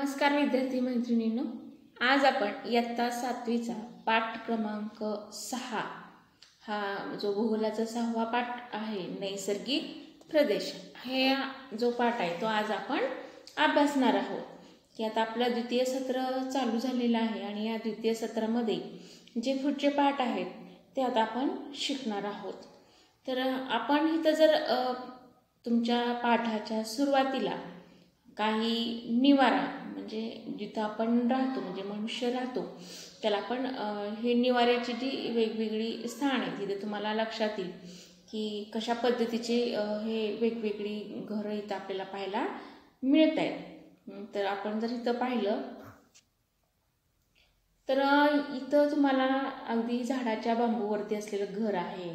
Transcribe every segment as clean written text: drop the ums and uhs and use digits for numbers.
नमस्कार विद्यार्थी मैत्रिणींनो, आज आपण इयत्ता 7वीचा पाठ क्रमांक 6 हा जो भूगोलाचा 6वा पाठ आहे नैसर्गिक प्रदेश हे जो पाठ आहे तो आज आपण अभ्यासणार आहोत. की आता आपलं द्वितीय सत्र चालू झालेलं आहे आणि या द्वितीय सत्रामध्ये जे पुढचे पाठ आहेत ते आता आपण शिकणार आहोत. तर आपण इथं जर तुमच्या पाठाच्या सुरुवातीला काही निवारा म्हणजे जिथं आपण राहतो म्हणजे मनुष्य राहतो त्याला आपण हे निवाऱ्याची जी वेगवेगळी स्थान आहेत तिथे तुम्हाला लक्षात येईल की कशा पद्धतीचे हे वेगवेगळी घरं इथं आपल्याला पाहायला मिळत आहेत. तर आपण जर इथं पाहिलं तर इथं तुम्हाला अगदी झाडाच्या बांबूवरती असलेलं घर आहे.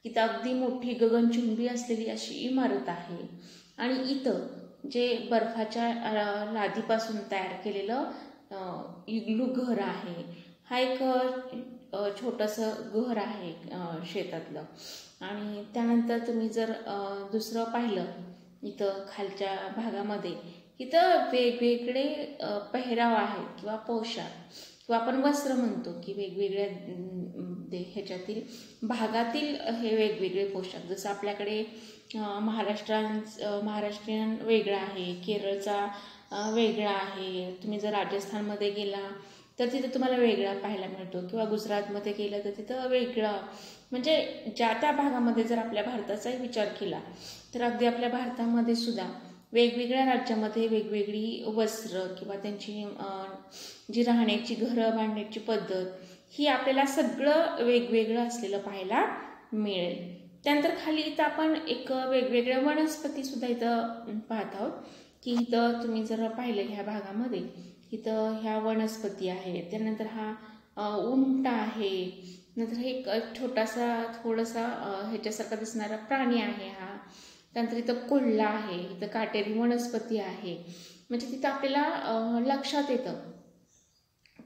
इथं अगदी मोठी गगनचुंबी असलेली अशी इमारत आहे आणि इथं जे बर्फाच्या लादीपासून तयार केलेलं इग्लू घर आहे. हा एक छोटंसं घर आहे शेतातलं. आणि त्यानंतर तुम्ही जर दुसरं पाहिलं इथं खालच्या भागामध्ये इथं वेगवेगळे पेहराव आहेत किंवा पोशाख किंवा आपण वस्त्र म्हणतो की वेगवेगळ्या ह्याच्यातील भागातील हे वेगवेगळे पोशाख. जसं आपल्याकडे महाराष्ट्रीयन वेगळा आहे, केरळचा वेगळा आहे. तुम्ही जर राजस्थानमध्ये गेला तर तिथं तुम्हाला वेगळा पाहायला मिळतो किंवा गुजरातमध्ये गेलं तर तिथं वेगळं. म्हणजे ज्या त्या भागामध्ये जर आपल्या भारताचाही विचार केला तर अगदी आपल्या भारतामध्ये सुद्धा वेगवेगळ्या राज्यामध्ये वेगवेगळी वस्त्र किंवा त्यांची जी राहण्याची घरं बांधण्याची पद्धत ही आपल्याला सगळं वेगवेगळं असलेलं पाहायला मिळेल. त्यानंतर खाली इथं आपण एक वेगवेगळ्या वनस्पतीसुद्धा इथं पाहत आहोत की इथं तुम्ही जर पाहिलं ह्या भागामध्ये इथं ह्या वनस्पती आहेत. त्यानंतर हा उंट आहे. नंतर हे एक छोटासा थोडासा ह्याच्यासारखा दिसणारा प्राणी आहे हा. त्यानंतर इथं कोल्हा आहे, इथं काटेरी वनस्पती आहे. म्हणजे तिथं आपल्याला लक्षात येतं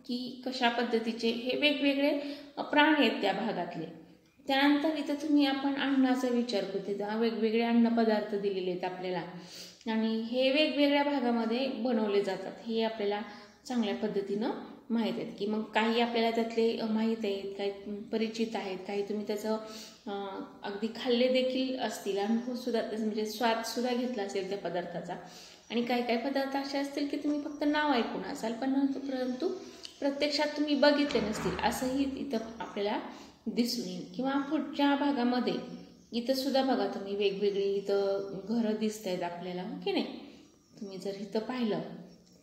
की कशा पद्धतीचे हे वेगवेगळे प्राणी आहेत त्या भागातले. त्यानंतर इथं तुम्ही आपण अन्नाचा विचार करतो. तिथं वेगवेगळे अन्नपदार्थ दिलेले आहेत आपल्याला आणि हे वेगवेगळ्या भागामध्ये बनवले जातात हे आपल्याला चांगल्या पद्धतीनं माहीत आहेत. की मग काही आपल्याला त्यातले माहीत आहेत, काही परिचित आहेत, काही तुम्ही त्याचं अगदी खाल्ले देखील असतील, अनुभवसुद्धा म्हणजे स्वादसुद्धा घेतला असेल त्या पदार्थाचा. आणि काही काही पदार्थ असे असतील की तुम्ही फक्त नाव ऐकून असाल परंतु प्रत्यक्षात तुम्ही बघितले नसतील असंही इथं आपल्याला दिसून येईल. किंवा पुढच्या भागामध्ये इथं सुद्धा बघा तुम्ही वेगवेगळी इथं घरं दिसत आहेत आपल्याला की नाही. तुम्ही जर इथं पाहिलं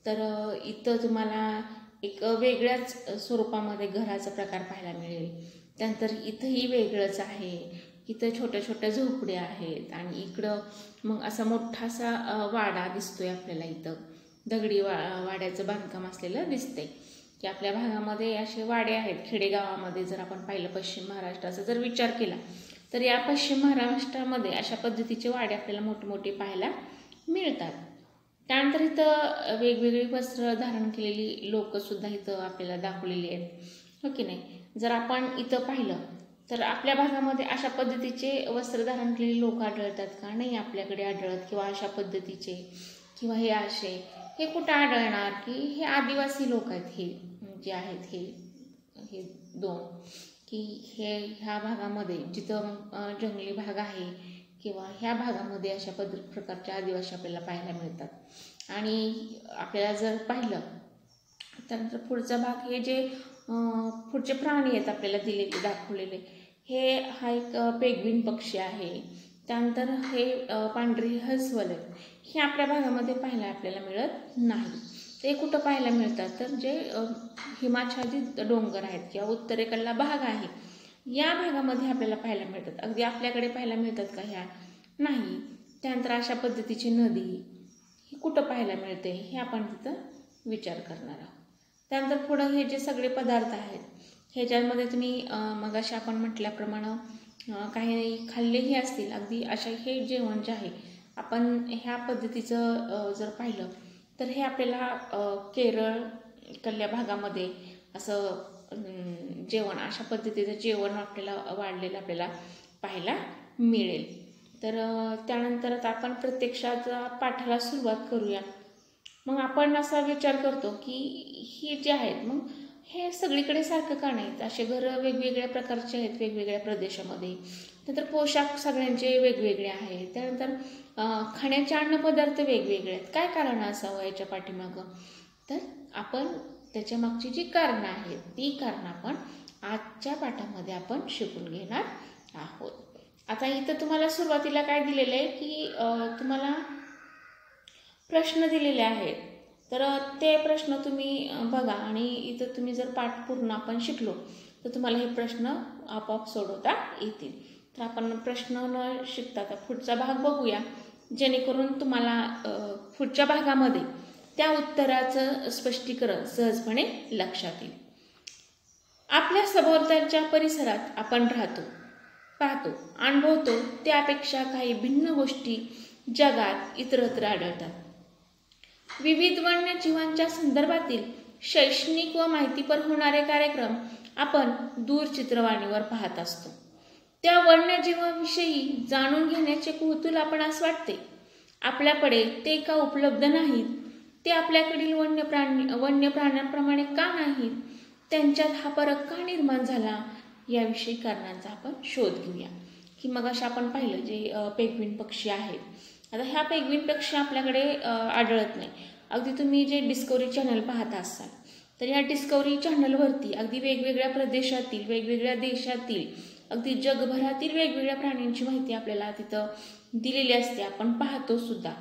तर इथं तुम्हाला एक वेगळ्याच स्वरूपामध्ये घराचा प्रकार पाहायला मिळेल. त्यानंतर इथंही वेगळंच आहे. इथं छोट्या छोट्या झोपड्या आहेत आणि इकडं मग असा मोठासा वाडा दिसतोय आपल्याला. इथं दगडी वाड्याचं बांधकाम असलेलं दिसतंय की आपल्या भागामध्ये असे वाडे आहेत. खेडेगावामध्ये जर आपण पाहिलं पश्चिम महाराष्ट्राचा जर विचार केला तर या पश्चिम महाराष्ट्रामध्ये अशा पद्धतीचे वाडे आपल्याला मोठमोठे पाहायला मिळतात. त्यानंतर इथं वेगवेगळी वस्त्र धारण केलेली लोकंसुद्धा इथं आपल्याला दाखवलेली आहेत, हो की नाही. जर आपण इथं पाहिलं तर आपल्या भागामध्ये अशा पद्धतीचे वस्त्र धारण केलेले लोक आढळतात का? नाही आपल्याकडे आढळत. किंवा अशा पद्धतीचे किंवा हे असे हे कुठं आढळणार की हे आदिवासी लोक आहेत. हे जे आहेत हे दोन की ह्या भागामध्ये जिथं जंगली भाग आहे किंवा ह्या भागामध्ये अशा प्रकारच्या आदिवासी आपल्याला पाहायला मिळतात. आणि आपल्याला जर पाहिलं त्यानंतर पुढचा भाग हे जे पुढचे प्राणी आहेत आपल्याला दिलेले दाखवलेले हा एक पेंग्विन पक्षी आहे. त्यानंतर हे पांढरी अस्वल आहेत. हे आपल्या भागामध्ये पाहायला आपल्याला मिळत नाही. ते कुठं पाहायला मिळतात तर जे हिमाच्छादित डोंगर आहेत किंवा उत्तरेकडला भाग आहे या भागामध्ये आपल्याला पाहायला मिळतात. अगदी आपल्याकडे पाहायला मिळतात का? ह्या नाही. त्यानंतर अशा पद्धतीची नदी ही कुठं पाहायला मिळते हे आपण तिथं विचार करणार आहोत. त्यानंतर पुढं हे जे सगळे पदार्थ आहेत ह्याच्यामध्ये तुम्ही मगाशी आपण म्हटल्याप्रमाणे काही खाल्लेही असतील. अगदी अशा हे जेवण जे आहे आपण ह्या पद्धतीचं जर पाहिलं तर हे आपल्याला केरळकडल्या भागामध्ये असं जेवण अशा पद्धतीचं जेवण आपल्याला वाढलेलं आपल्याला पाहायला मिळेल. तर त्यानंतर आता आपण प्रत्यक्षात पाठाला सुरुवात करूया. मग आपण असा विचार करतो की ही जे आहेत मग हे सगळीकडे सारखं का नाहीत, असे घरं वेगवेगळ्या प्रकारचे आहेत वेगवेगळ्या प्रदेशामध्ये. नंतर पोशाख सगळ्यांचे वेगवेगळे आहेत. त्यानंतर खाण्याचे अन्नपदार्थ वेगवेगळे आहेत. काय कारण असावं याच्या पाठीमागं? तर आपण त्याच्या मागची जी कारणं आहेत ती कारणं आपण आजच्या पाठामध्ये आपण शिकून घेणार आहोत. आता इथं तुम्हाला सुरुवातीला काय दिलेलं आहे की तुम्हाला प्रश्न दिलेले आहेत. तर ते प्रश्न तुम्ही बघा आणि इथं तुम्ही जर पाठ पूर्ण आपण शिकलो तर तुम्हाला हे प्रश्न आपोआप सोडवता येतील. तर आपण प्रश्न न शिकता आता पुढचा भाग बघूया, जेणेकरून तुम्हाला पुढच्या भागामध्ये त्या उत्तराचं स्पष्टीकरण सहजपणे लक्षात येईल. आपल्या सभोवतालच्या परिसरात आपण राहतो, पाहतो, अनुभवतो त्यापेक्षा काही भिन्न गोष्टी जगात इतरत्र आढळतात. विविध वन्यजीवांच्या संदर्भातील शैक्षणिक व माहितीपर होणारे कार्यक्रम आपण दूरचित्रवाणीवर पाहत असतो. त्या वन्यजीवांविषयी जाणून घेण्याचे कुतूहल आपणास वाटते. आपल्याकडे ते का उपलब्ध नाहीत, ते आपल्याकडील वन्य प्राण्यांप्रमाणे का नाहीत, त्यांच्यात हा फरक का निर्माण झाला, याविषयी कारणांचा आपण शोध घेऊया. की मग असं आपण पाहिलं जे पेंग्विन पक्षी आहेत. आता ह्या पेंग्विन पक्षी आपल्याकडे आढळत नाही. अगदी तुम्ही जे डिस्कवरी चॅनल पाहत असाल तर या डिस्कवरी चॅनलवरती अगदी वेगवेगळ्या प्रदेशातील, वेगवेगळ्या देशातील, अगदी जगभरातील वेगवेगळ्या प्राण्यांची माहिती आपल्याला तिथं दिलेली असते, आपण पाहतो सुद्धा.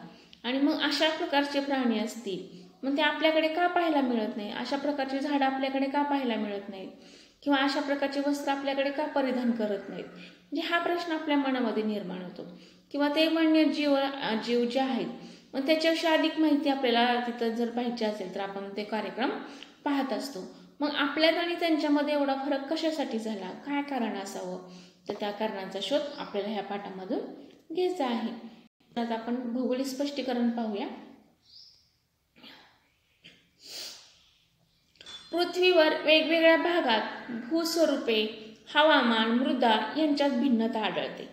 आणि मग अशा प्रकारचे प्राणी असतील मग ते आपल्याकडे का पाहायला मिळत नाही, अशा प्रकारची झाडं आपल्याकडे का पाहायला मिळत नाहीत, किंवा अशा प्रकारचे वस्त्र आपल्याकडे का परिधान करत नाहीत, म्हणजे हा प्रश्न आपल्या मनामध्ये निर्माण होतो. किंवा ते वन्यजीव जे आहेत मग त्याच्याविषयी अधिक माहिती आपल्याला तिथं जर पाहिजे असेल तर आपण ते कार्यक्रम पाहत असतो. मग आपल्यात आणि त्यांच्यामध्ये एवढा फरक कशासाठी झाला, काय कारण असावं, तर त्या कारणांचा शोध आपल्याला ह्या पाठामधून घ्यायचा आहे. आता आपण भौगोलिक स्पष्टीकरण पाहूया. पृथ्वीवर वेगवेगळ्या भागात भूस्वरूपे, हवामान, मृदा यांच्यात भिन्नता आढळते.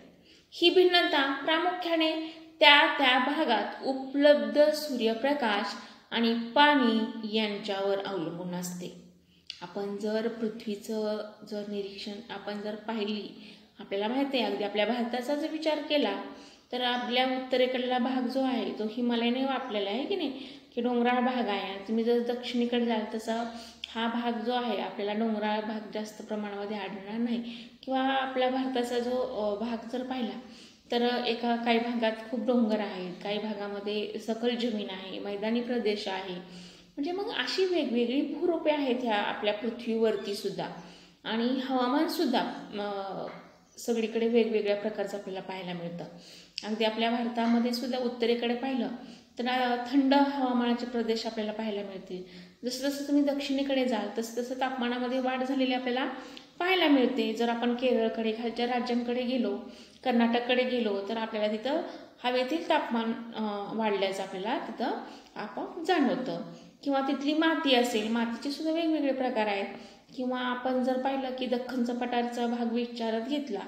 ही भिन्नता प्रामुख्याने त्या भागात उपलब्ध सूर्यप्रकाश आणि पाणी यांच्यावर अवलंबून असते. आपण जर पृथ्वीचं जर निरीक्षण आपण जर पाहिली, आपल्याला माहिती आहे अगदी आपल्या भारताचा जर विचार केला तर आपल्या उत्तरेकडला भाग जो आहे तो हिमालयाने व्यापलेला आहे की नाही, की डोंगराळ भाग आहे. तुम्ही जर दक्षिणेकडे जाल तसा हा भाग जो आहे आपल्याला डोंगराळ भाग जास्त प्रमाणामध्ये आढळणार नाही. किंवा आपल्या भारताचा जो भाग जर पाहिला तर काही भागात खूप डोंगर आहेत, काही भागामध्ये सखल जमीन आहे, मैदानी प्रदेश आहे. म्हणजे मग अशी वेगवेगळी भूरूपे आहेत ह्या आपल्या पृथ्वीवरती सुद्धा. आणि हवामान सुद्धा सगळीकडे वेगवेगळ्या प्रकारचं आपल्याला पाहायला मिळतं. अगदी आपल्या भारतामध्ये सुद्धा उत्तरेकडे पाहिलं तर थंड हवामानाचे प्रदेश आपल्याला पाहायला मिळतील. जसं जसं तुम्ही दक्षिणेकडे जाल तसं तसं तापमानामध्ये वाढ झालेली आपल्याला पाहायला मिळते. जर आपण केरळकडे, खालच्या राज्यांकडे गेलो, कर्नाटककडे गेलो तर आपल्याला तिथं हवेतील तापमान वाढल्याचं आपल्याला तिथं आपोआप जाणवतं. किंवा तिथली माती असेल, मातीचे सुद्धा वेगवेगळे प्रकार आहेत. किंवा आपण जर पाहिलं की दख्खनचा पठाराचा भाग विचारात घेतला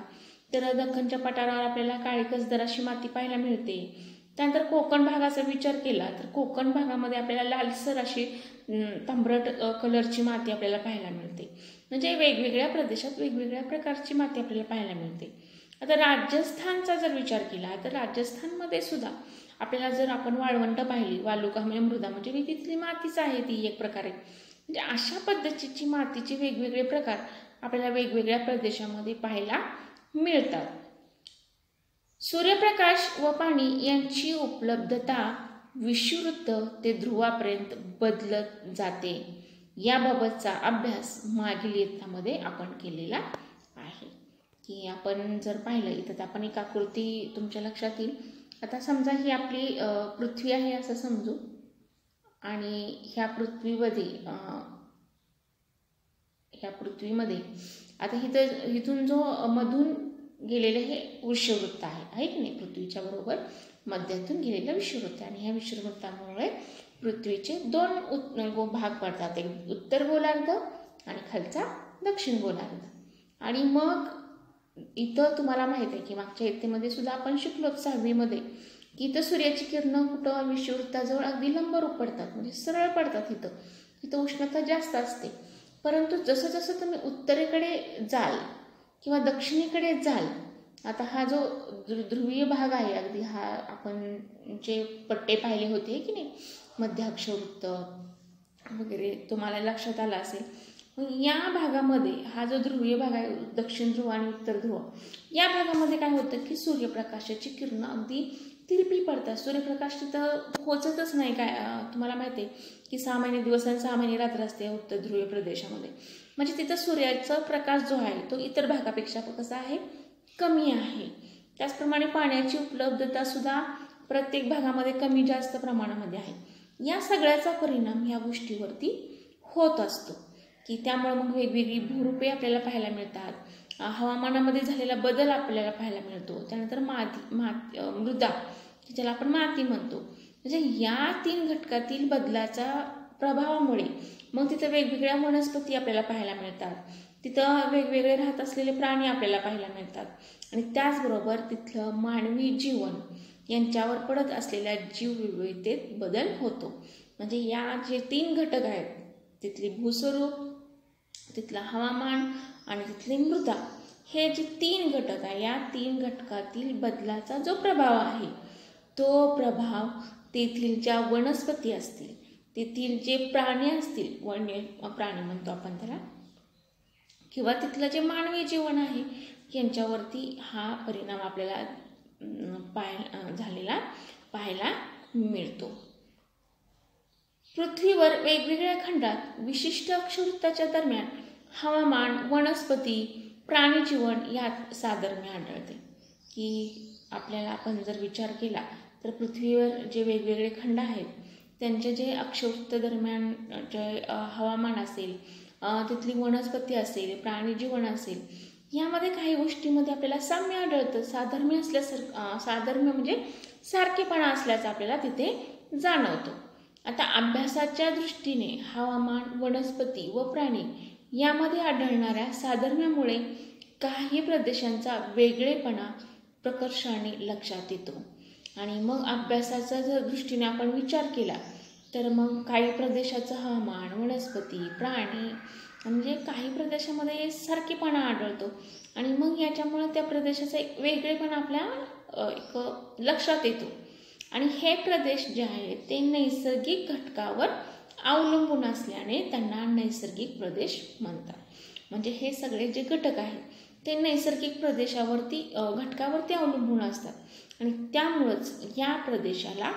तर दख्खनच्या पठारावर आपल्याला काळी कसदार अशी माती पाहायला मिळते. त्यानंतर कोकण भागाचा विचार केला तर कोकण भागामध्ये आपल्याला लालसर अशी तांबरट कलरची माती आपल्याला पाहायला मिळते. म्हणजे वेगवेगळ्या प्रदेशात वेगवेगळ्या प्रकारची माती आपल्याला पाहायला मिळते. आता राजस्थानचा जर विचार केला तर राजस्थानमध्ये सुद्धा आपल्याला जर आपण वाळवंट पाहिली, वालुकामय मृदा म्हणजे तिथली मातीच आहे ती एक प्रकारे. म्हणजे अशा पद्धतीची मातीचे वेगवेगळे प्रकार आपल्याला वेगवेगळ्या प्रदेशामध्ये पाहायला मिळतात. सूर्यप्रकाश व पाणी यांची उपलब्धता विषुववृत्त ते ध्रुवापर्यंत बदलत जाते. याबाबतचा अभ्यास मागील इयत्तामध्ये आपण केलेला आहे. की आपण जर पाहिलं इथं आपण एक आकृती तुमच्या लक्षात येईल. आता समजा ही आपली पृथ्वी आहे असं समजू, आणि ह्या पृथ्वीमध्ये आता इथून जो मधून गेलेलं हे विषुववृत्त आहे की नाही, पृथ्वीच्या बरोबर मध्यातून गेलेलं विषुववृत्त. आणि ह्या विषुववृत्तामुळे पृथ्वीचे दोन भाग पडतात, एक उत्तर गोलार्ध आणि खालचा दक्षिण गोलार्ध. आणि मग इथं तुम्हाला माहिती आहे की मागच्या इयत्तेमध्ये सुद्धा आपण शिकलो 6वीमध्ये की इथं सूर्याची किरणं कुठं विषुववृत्ताजवळ अगदी लंबरूप पडतात, म्हणजे सरळ पडतात. इथं उष्णता जास्त असते. परंतु जसं जसं तुम्ही उत्तरेकडे जाल किंवा दक्षिणेकडे जाल, आता हा जो ध्रुवीय भाग आहे, अगदी हा आपण जे पट्टे पाहिले होते की नाही, मध्य अक्षवृत्त वगैरे, तुम्हाला लक्षात आला असेल. मग या भागामध्ये हा जो ध्रुवीय भाग आहे, दक्षिण ध्रुव आणि उत्तर ध्रुव, या भागामध्ये काय होतं की सूर्यप्रकाशाची किरणं अगदी तिरपी पडतात. सूर्यप्रकाश तिथं पोचतच नाही. काय तुम्हाला माहिती आहे की 6 महिने दिवस आणि 6 महिने रात्र असते उत्तर ध्रुवीय प्रदेशामध्ये. म्हणजे तिथं सूर्याचा प्रकाश जो आहे तो इतर भागापेक्षा कसा आहे, कमी आहे. त्याचप्रमाणे पाण्याची उपलब्धता सुद्धा प्रत्येक भागामध्ये कमी जास्त प्रमाणामध्ये आहे. या सगळ्याचा परिणाम या गोष्टीवरती होत असतो की त्यामुळे मग वेगवेगळी भूरूपे आपल्याला पाहायला मिळतात. हवामानामध्ये झालेला बदल आपल्याला पाहायला मिळतो. त्यानंतर मृदा, ज्याला आपण माती म्हणतो. म्हणजे या 3 घटकातील बदलाचा प्रभावामुळे मग तिथं वेगवेगळ्या वनस्पती आपल्याला पाहायला मिळतात. तिथं वेगवेगळे राहत असलेले प्राणी आपल्याला पाहायला मिळतात. आणि त्याचबरोबर तिथलं मानवी जीवन यांच्यावर पडत असलेल्या जीवविविधतेत बदल होतो. म्हणजे या जे 3 घटक आहेत, तिथली भूस्वरूप, तिथलं हवामान आणि तिथली मृदा, हे जे 3 घटक आहे, या 3 घटकातील बदलाचा जो प्रभाव आहे, तो प्रभाव तेथील ज्या वनस्पती असतील, तेथील जे प्राणी असतील, वन्य प्राणी म्हणतो आपण त्याला, किंवा तिथलं जे मानवी जीवन आहे, यांच्यावरती हा परिणाम आपल्याला झालेला पाहायला मिळतो. पृथ्वीवर वेगवेगळ्या खंडात विशिष्ट अक्षवृत्ताच्या दरम्यान हवामान, वनस्पती, प्राणीजीवन यात साधर्म्य आढळते. की आपल्याला आपण जर विचार केला तर पृथ्वीवर जे वेगवेगळे खंड आहेत, त्यांचे जे अक्षवृत्त दरम्यान जे हवामान असेल, तिथली वनस्पती असेल, प्राणीजीवन असेल, यामध्ये काही गोष्टीमध्ये आपल्याला साम्य आढळतं. साधर्म्य साधर्म्य म्हणजे सारखेपणा असल्याचं आपल्याला तिथे जाणवतो. आता अभ्यासाच्या दृष्टीने हवामान, वनस्पती व प्राणी यामध्ये आढळणाऱ्या साधर्म्यामुळे काही प्रदेशांचा वेगळेपणा प्रकर्षाने लक्षात येतो. आणि मग अभ्यासाच्या जर दृष्टीने आपण विचार केला तर मग काही प्रदेशाचं हवामान, वनस्पती, प्राणी, म्हणजे काही प्रदेशामध्ये सारखेपणा आढळतो. आणि मग याच्यामुळे त्या प्रदेशाचा एक वेगळेपणा आपल्या एक लक्षात येतो. आणि हे प्रदेश जे आहेत ते नैसर्गिक घटकावर अवलंबून असल्याने त्यांना नैसर्गिक प्रदेश म्हणतात. म्हणजे हे सगळे जे घटक आहेत ते नैसर्गिक प्रदेशावरती घटकावरती अवलंबून असतात आणि त्यामुळंच या प्रदेशाला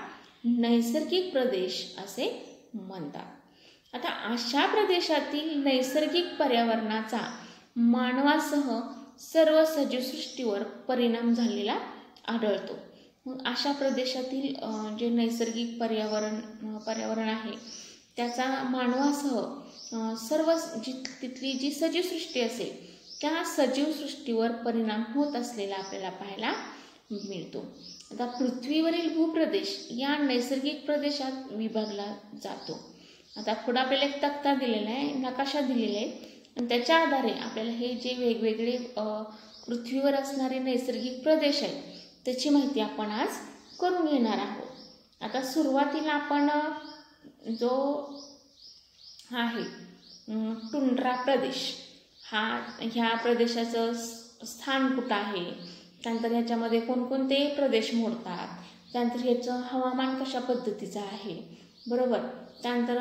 नैसर्गिक प्रदेश असे म्हणतात. आता अशा प्रदेशातील नैसर्गिक पर्यावरणाचा मानवासह सर्व सजीवसृष्टीवर परिणाम झालेला आढळतो. मग अशा प्रदेशातील जे नैसर्गिक पर्यावरण आहे त्याचा मानवासह सर्व तिथली जी सजीवसृष्टी असेल त्या सजीवसृष्टीवर परिणाम होत असलेला आपल्याला पाहायला मिळतो. आता पृथ्वीवरील भूप्रदेश या नैसर्गिक प्रदेशात विभागला जातो. आता पुढे आपल्याला एक तक्ता दिलेला आहे, नकाशा दिलेला आहे आणि त्याच्या आधारे आपल्याला हे जे वेगवेगळे पृथ्वीवर असणारे नैसर्गिक प्रदेश आहेत त्याची माहिती आपण आज करून घेणार आहोत. आता सुरुवातीला आपण जो आहे टुंड्रा प्रदेश, ह्या प्रदेशाचं स्थान कुठं आहे, त्यानंतर ह्याच्यामध्ये कोणकोणते प्रदेश मोडतात, त्यानंतर ह्याचं हवामान कशा पद्धतीचं आहे, बरोबर, त्यानंतर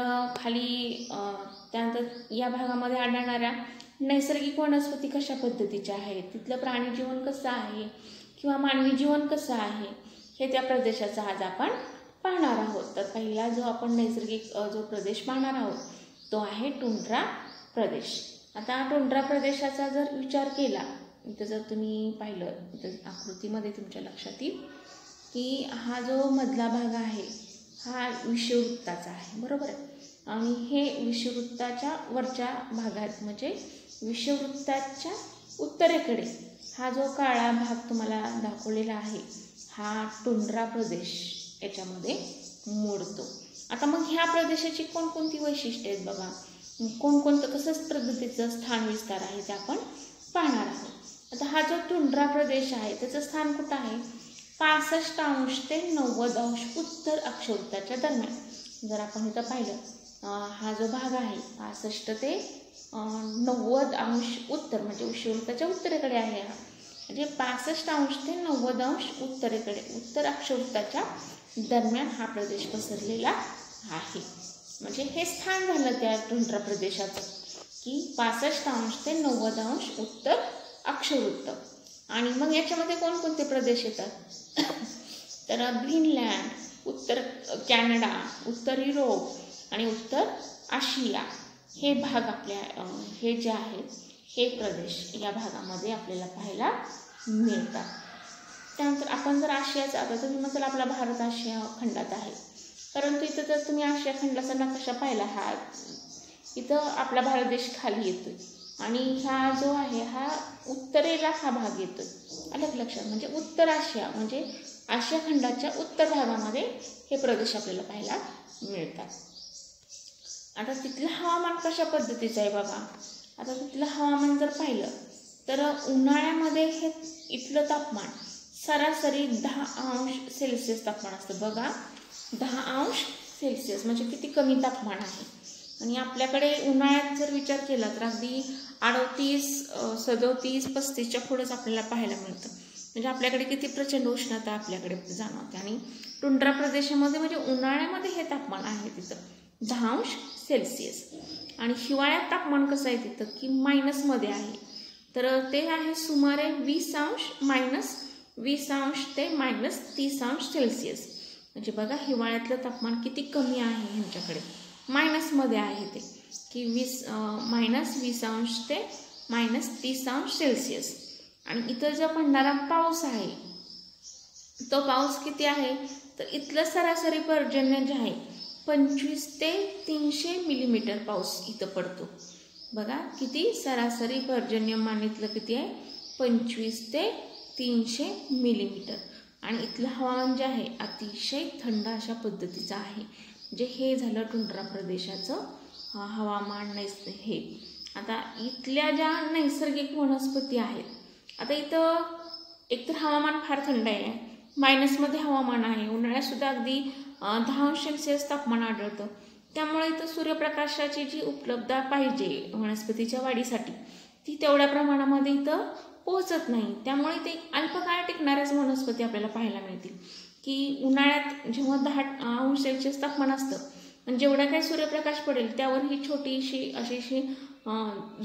त्यानंतर या भागामध्ये आढळणाऱ्या नैसर्गिक वनस्पती कशा पद्धतीच्या आहेत, तिथलं प्राणीजीवन कसं आहे किंवा मानवी जीवन कसं आहे, हे त्या प्रदेशाचा आज आपण पाहणार आहोत. तर पहिला जो आपण नैसर्गिक जो प्रदेश पाहणार आहोत तो आहे टुंड्रा प्रदेश. आता टुंड्रा प्रदेशाचा जर विचार केला तर जर तुम्ही पाहिलं तर आकृतीमध्ये तुमच्या लक्षात येईल की हा जो मधला भाग आहे हा विषुववृत्ताचा आहे, बरोबर आहे. आणि हे विषुववृत्ताच्या वरच्या भागात म्हणजे विषुववृत्ताच्या उत्तरेकडे हा जो काळा भाग तुम्हाला दाखवलेला आहे हा टुंड्रा प्रदेश याच्यामध्ये मोडतो. आता मग ह्या प्रदेशाची कोणकोणती वैशिष्ट्ये आहेत बघा, कोणकोणतं कसं पद्धतीचं स्थान विस्तार आहे ते आपण पाहणार आहोत. आता हा जो टुंड्रा प्रदेश आहे त्याचं स्थान कुठं आहे 65 अंश ते 90 अंश उत्तर अक्षवृत्ताच्या दरम्यान. जर आपण इथं पाहिलं हा जो भाग आहे 65 ते 90 अंश उत्तर म्हणजे अक्षवृत्ताच्या उत्तरेकडे आहे. हा म्हणजे 65 अंश ते 90 अंश उत्तरेकडे उत्तर अक्षवृत्ताच्या दरम्यान हा प्रदेश पसरलेला आहे. म्हणजे हे स्थान झालं त्या टुंड्रा प्रदेशाचं की 65 अंश ते 90 अंश उत्तर अक्षवृत्त. आणि मग याच्यामध्ये कोणकोणते प्रदेश येतात तर ग्रीनलँड, उत्तर कॅनडा, उत्तर युरोप आणि उत्तर आशिया हे भाग आपल्या हे जे आहेत हे प्रदेश या भागामध्ये आपल्याला पाहायला मिळतात. त्यानंतर आपण जर आशियाचा आता तुम्ही म्हणाल आपला भारत आशिया खंडात आहे, परंतु इथं जर तुम्ही आशिया खंडाचा नकाशा पाहिला हा इथं आपला भारत देश खाली येतोय आणि हा जो आहे हा उत्तरेला हा भाग येतोय. अलग लक्षात म्हणजे उत्तर आशिया म्हणजे आशिया खंडाच्या उत्तर भागामध्ये हे प्रदेश आपल्याला पाहायला मिळतात. आता तिथलं हवामान कशा पद्धतीचं आहे बघा. आता तिथलं हवामान जर पाहिलं तर उन्हाळ्यामध्ये हे इथलं तापमान सरासरी 10 अंश सेल्सिअस तापमान असतं. बघा 10 अंश सेल्सिअस म्हणजे किती कमी तापमान आहे. आणि आपल्याकडे उन्हाळ्यात जर विचार केला तर अगदी 38, 37, 35च्या पुढेच आपल्याला पाहायला मिळतं. म्हणजे आपल्याकडे किती प्रचंड उष्णता आपल्याकडे जाणवते. आणि टुंड्रा प्रदेशामध्ये म्हणजे उन्हाळ्यामध्ये हे तापमान आहे तिथं 10 अंश सेल्सिअस. आणि हिवाळ्यात तापमान कसं आहे तिथं की मायनसमध्ये आहे. तर ते आहे सुमारे 20 अंश ते -30 अंश सेल्सिअस. म्हणजे बघा हिवाळ्यातलं तापमान किती कमी आहे ह्यांच्याकडे मायनसमध्ये आहे ते की -20 अंश ते -30 अंश सेल्सिअस. आणि इथं जो पडणारा पाऊस आहे तो पाऊस किती आहे तर इथलं सरासरी पर्जन्य जे आहे 25 ते 300 मिलीमीटर पाऊस इथं पडतो. बघा किती सरासरी पर्जन्यमान इथलं किती आहे 25 ते 300 मिलीमीटर. आणि इथलं हवामान जे आहे अतिशय थंड अशा पद्धतीचं आहे. म्हणजे हे झालं टुंड्रा प्रदेशाचं हवामान हे. आता इथल्या ज्या नैसर्गिक वनस्पती आहेत आता इथं एकतर हवामान फार थंड आहे, मायनसमध्ये हवामान आहे, उन्हाळ्यातसुद्धा अगदी 10 अंश सेल्सिअस तापमान आढळतं. त्यामुळे इथं सूर्यप्रकाशाची जी उपलब्धता पाहिजे वनस्पतीच्या वाढीसाठी ती तेवढ्या प्रमाणामध्ये इथं पोहोचत नाही. त्यामुळे ते अल्पकाळ टिकणाऱ्याच वनस्पती आपल्याला पाहायला मिळतील की उन्हाळ्यात जेव्हा 10 अंश सेल्सिअस तापमान असतं आणि जेवढा काही सूर्यप्रकाश पडेल त्यावर ही छोटीशी अशी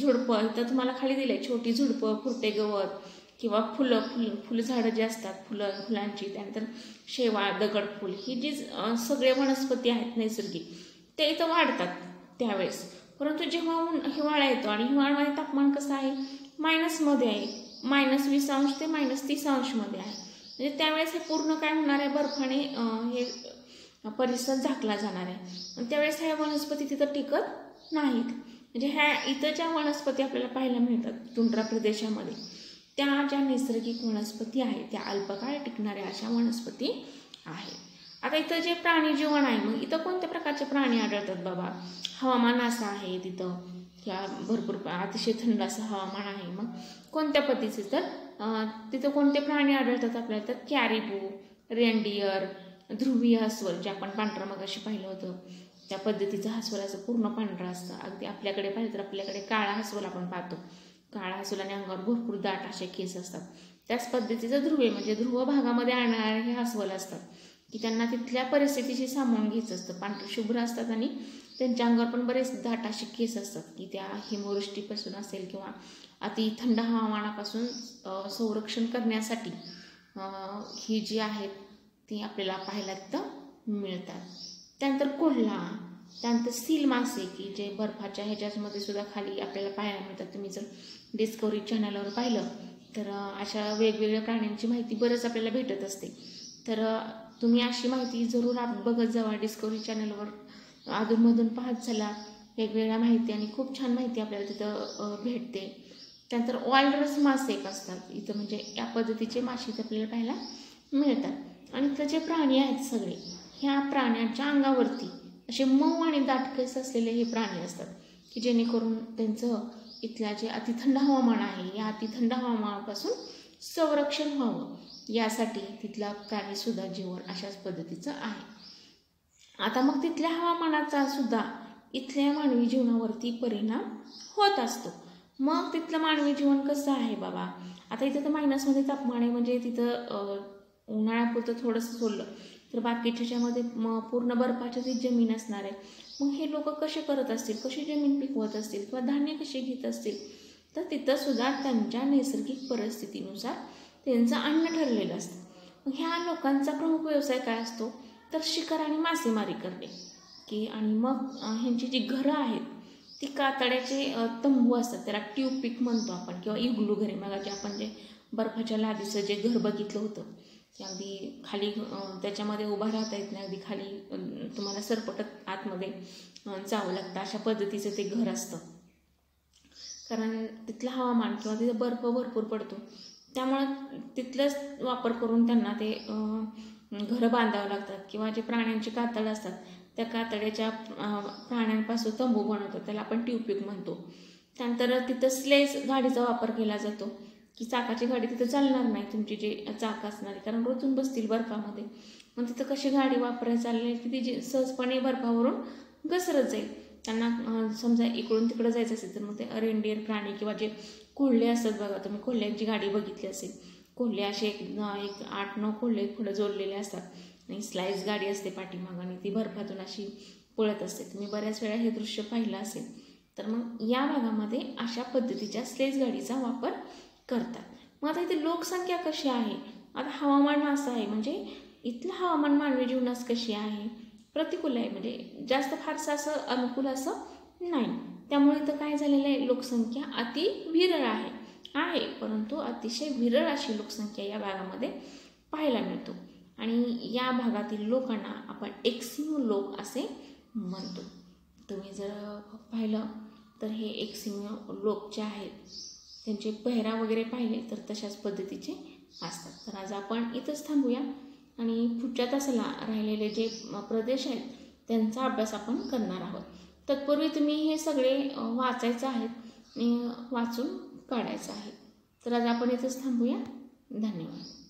झुडपं इथं तुम्हाला खाली दिले छोटी झुडपं, फुरटे गवत किंवा फुलझाडं जे असतात फुलांची, त्यानंतर शेवाळ, दगडफूल ही जी सगळे वनस्पती आहेत नैसर्गिक ते इथं वाढतात त्यावेळेस. परंतु जेव्हा हिवाळा येतो आणि हिवाळ्यामध्ये तापमान कसं आहे मायनसमध्ये आहे, -20 अंश ते -30 अंशमध्ये आहे. म्हणजे त्यावेळेस हे पूर्ण काय होणार आहे बर्फाने हे परिसर झाकला जाणार आहे आणि त्यावेळेस ह्या वनस्पती तिथं टिकत नाहीत. म्हणजे ह्या इथं ज्या वनस्पती आपल्याला पाहायला मिळतात टुंड्रा प्रदेशामध्ये त्या ज्या नैसर्गिक वनस्पती आहेत त्या अल्पकाळ टिकणाऱ्या अशा वनस्पती आहेत. आता इथं जे प्राणी जीवन आहे मग इथं कोणत्या प्रकारचे प्राणी आढळतात बाबा. हवामान असं आहे तिथं किंवा भरपूर अतिशय थंड असं हवामान आहे. मग कोणत्या पद्धतीचे तर तिथं कोणते प्राणी आढळतात आपल्याला तर कॅरिबू, रेनडियर, ध्रुवीय अस्वल जे आपण पांढरं मगाशी पाहिलं होतं त्या पद्धतीचं अस्वलाचं पूर्ण पांढरं असतं. अगदी आपल्याकडे पाहिलं तर आपल्याकडे काळा अस्वल आपण पाहतो. काळा अस्वलाने अंगावर भरपूर दाट असे केस असतात. त्याच पद्धतीचं ध्रुवे म्हणजे ध्रुव भागामध्ये आणणारे हे अस्वल असतात की त्यांना तिथल्या परिस्थितीशी सामावून घ्यायचं असतं. पांढरे शुभ्र असतात आणि त्यांच्या अंगावर पण बरेच दाट असे केस असतात की त्या हिमवृष्टीपासून असेल किंवा अति थंड हवामानापासून संरक्षण करण्यासाठी ही जी आहेत ती आपल्याला पाहायला तिथं मिळतात. त्यानंतर कोल्हा, त्यानंतर सील मासे की जे बर्फाच्या ह्याच्यामध्ये सुद्धा खाली आपल्याला पाहायला मिळतात. तुम्ही जर डिस्कवरी चॅनलवर पाहिलं तर अशा वेगवेगळ्या प्राण्यांची माहिती बरंच आपल्याला भेटत असते. तर तुम्ही अशी माहिती जरूर बघत जावा डिस्कवरी चॅनलवर, अधूनमधून पाहत चला. वेगवेगळ्या माहिती आणि खूप छान माहिती आपल्याला तिथं भेटते. त्यानंतर वालरस मासे एक असतात इथं म्हणजे या पद्धतीचे मासे इथं आपल्याला पाहायला मिळतात. आणि इथं जे प्राणी आहेत सगळे ह्या प्राण्यांच्या अंगावरती असे मऊ आणि दाट केस असलेले हे प्राणी असतात की जेणेकरून त्यांचं इथल्या जे अतिथंड हवामान आहे या अतिथंड हवामानापासून संरक्षण व्हावं यासाठी तिथला प्राणीसुद्धा जीवन अशाच पद्धतीचं आहे. आता मग तिथल्या हवामानाचा सुद्धा इथल्या मानवी जीवनावरती परिणाम होत असतो. मग तिथलं मानवी जीवन कसं आहे बाबा, आता इथं तर मायनसमध्ये तापमान आहे, म्हणजे तिथं उन्हाळ्यापुरतं थोडंसं सोडलं तर बाकीच्या ह्याच्यामध्ये पूर्ण बर्फाच्या ती जमीन असणार आहे. मग हे लोक कसे करत असतील, कशी जमीन पिकवत असतील किंवा धान्य कसे घेत असतील, तर तिथं सुद्धा त्यांच्या नैसर्गिक परिस्थितीनुसार त्यांचं अन्न ठरलेलं असतं. मग ह्या लोकांचा प्रमुख व्यवसाय काय असतो, तर शिकार आणि मासेमारी करणे की आणि मग ह्यांची जी घरं आहेत ती कातड्याचे तंबू असतात, त्याला ट्यूब पिक म्हणतो आपण, किंवा इग्लू घरे. मग जे आपण जे बर्फाच्या लादीचं जे घर बघितलं होतं ते अगदी खाली त्याच्यामध्ये उभा राहता येत नाही, अगदी खाली तुम्हाला सरपटत आतमध्ये जावं लागतं, अशा पद्धतीचं ते घर असतं. कारण तिथलं हवामान किंवा तिथं बर्फ भरपूर पडतो, त्यामुळं तिथलंच वापर करून त्यांना ते घरं बांधावं लागतात. किंवा जे प्राण्यांची कातड असतात त्या कातड्याच्या प्राण्यांपासून तंबू बनवतात, त्याला आपण ट्यूबपिक म्हणतो. त्यानंतर तिथं स्लेज गाडीचा वापर केला जातो की चाकाची गाडी तिथं चालणार नाही, तुमची जे चाक असणारी, कारण रोजून बसतील बर्फामध्ये. मग तिथं कशी गाडी वापरायला चालली की ती जी सहजपणे बर्फावरून घसरत जाईल. त्यांना समजा इकडून तिकडं जायचं असेल तर मग ते रेनडिअर प्राणी किंवा जे कोल्हे असतात बघा, तुम्ही कोल्ह्यांची गाडी बघितली असेल, कोल्हे असे एक 8-9 कोल्हे पुढे जोडलेले असतात आणि स्लाईस गाडी असते पाठीमागं आणि ती बर्फातून अशी पळत असते. तुम्ही बऱ्याच वेळा हे दृश्य पाहिलं असेल. तर मग या भागामध्ये अशा पद्धतीच्या स्लेज गाडीचा वापर करतात. मग आता इथे लोकसंख्या कशी आहे, आता हवामान असं आहे, म्हणजे इथलं हवामान मानवी जीवनास कशी आहे, प्रतिकूल आहे, म्हणजे जास्त फारसं असं अनुकूल असं नाही. त्यामुळे इथं काय झालेलं आहे, लोकसंख्या अति विरळ आहे, परंतु अतिशय विरळ अशी लोकसंख्या या भागामध्ये पाहायला मिळतो. आणि या भागातील लोकांना आपण एक्सिमो लोक असे म्हणतो. तुम्ही जर पाहिलं तर हे एक्सिमो लोक जे आहेत त्यांचे पेहराव वगैरे पाहिले तर तशाच पद्धतीचे असतात. तर आज आपण इथंच थांबूया आणि पुढच्या तासाला राहिलेले जे प्रदेश आहेत त्यांचा अभ्यास आपण करणार आहोत. तत्पूर्वी तुम्ही हे सगळे वाचायचं आहेत आणि वाचून काढायचं आहे. तर आज आपण इथंच थांबूया. धन्यवाद.